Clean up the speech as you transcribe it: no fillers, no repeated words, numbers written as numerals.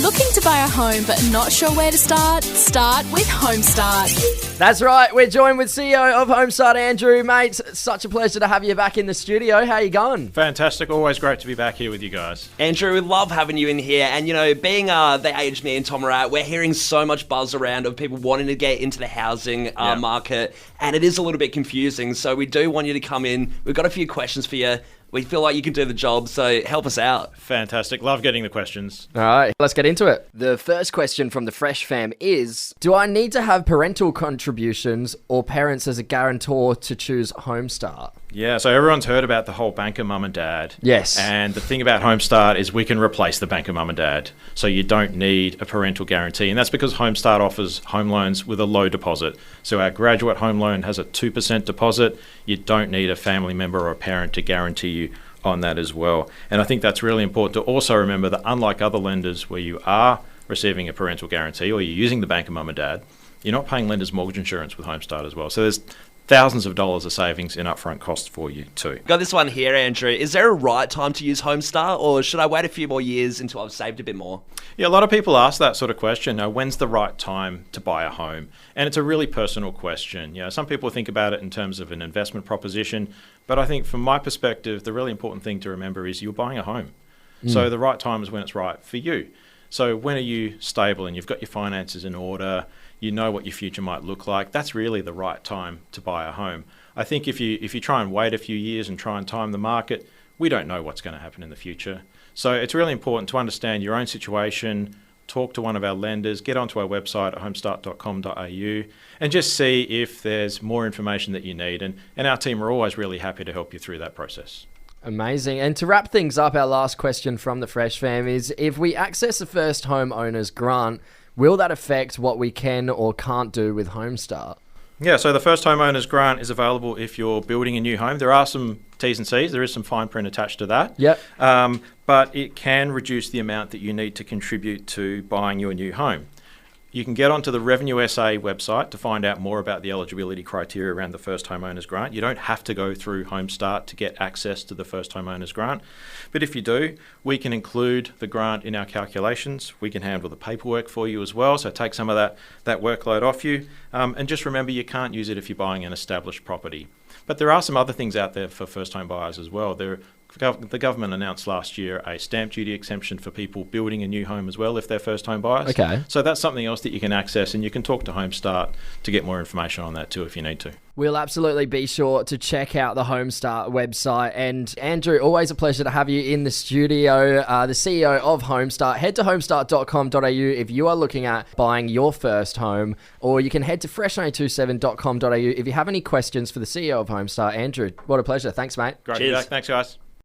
Looking to buy a home but not sure where to start? Start with Homestart. That's right. We're joined with CEO of Homestart, Andrew. Mate, such a pleasure to have you back in the studio. How you going? Fantastic. Always great to be back here with you guys. Andrew, we love having you in here. And, you know, being the age me and Tom are at, we're hearing so much buzz around of people wanting to get into the housing market. And it is a little bit confusing. So we do want you to come in. We've got a few questions for you. We feel like you can do the job, so help us out. Fantastic. Love getting the questions. All right, let's get into it. The first question from the Fresh Fam is, do I need to have parental contributions or parents as a guarantor to choose Homestart? Yeah, so everyone's heard about the whole banker mum and dad. Yes. And the thing about Homestart is we can replace the banker mum and dad. So you don't need a parental guarantee. And that's because Homestart offers home loans with a low deposit. So our graduate home loan has a 2% deposit. You don't need a family member or a parent to guarantee you on that as well. And I think that's really important to also remember that unlike other lenders where you are receiving a parental guarantee or you're using the banker mum and dad, you're not paying lender's mortgage insurance with Homestart as well. So there's thousands of dollars of savings in upfront costs for you too. Got this one here, Andrew. Is there a right time to use Homestart, or should I wait a few more years until I've saved a bit more? Yeah, a lot of people ask that sort of question. When's the right time to buy a home? And it's a really personal question. Some people think about it in terms of an investment proposition, but I think from my perspective, the really important thing to remember is you're buying a home. So the right time is when it's right for you. So when are you stable and you've got your finances in order, you know what your future might look like, that's really the right time to buy a home. I think if you try and wait a few years and try and time the market, we don't know what's going to happen in the future. So it's really important to understand your own situation, talk to one of our lenders, get onto our website at homestart.com.au and just see if there's more information that you need. And our team are always really happy to help you through that process. Amazing. And to wrap things up, our last question from the Fresh Fam is, if we access a first home owner's grant, will that affect what we can or can't do with Homestart? Yeah, so the first homeowner's grant is available if you're building a new home. There are some T's and C's. There is some fine print attached to that. Yep. But it can reduce the amount that you need to contribute to buying your new home. You can get onto the Revenue SA website to find out more about the eligibility criteria around the first homeowner's grant. You don't have to go through Homestart to get access to the first homeowner's grant. But if you do, we can include the grant in our calculations. We can handle the paperwork for you as well, so take some of that workload off you. And just remember, you can't use it if you're buying an established property. But there are some other things out there for first home buyers as well. The government announced last year a stamp duty exemption for people building a new home as well if they're first home buyers. Okay. So that's something else that you can access, and you can talk to Homestart to get more information on that too if you need to. We'll absolutely be sure to check out the Homestart website. And Andrew, always a pleasure to have you in the studio, the CEO of Homestart. Head to homestart.com.au if you are looking at buying your first home, or you can head to fresh927.com.au if you have any questions for the CEO of Homestart. Andrew, what a pleasure. Thanks, mate. Great. Cheers. Thanks, guys.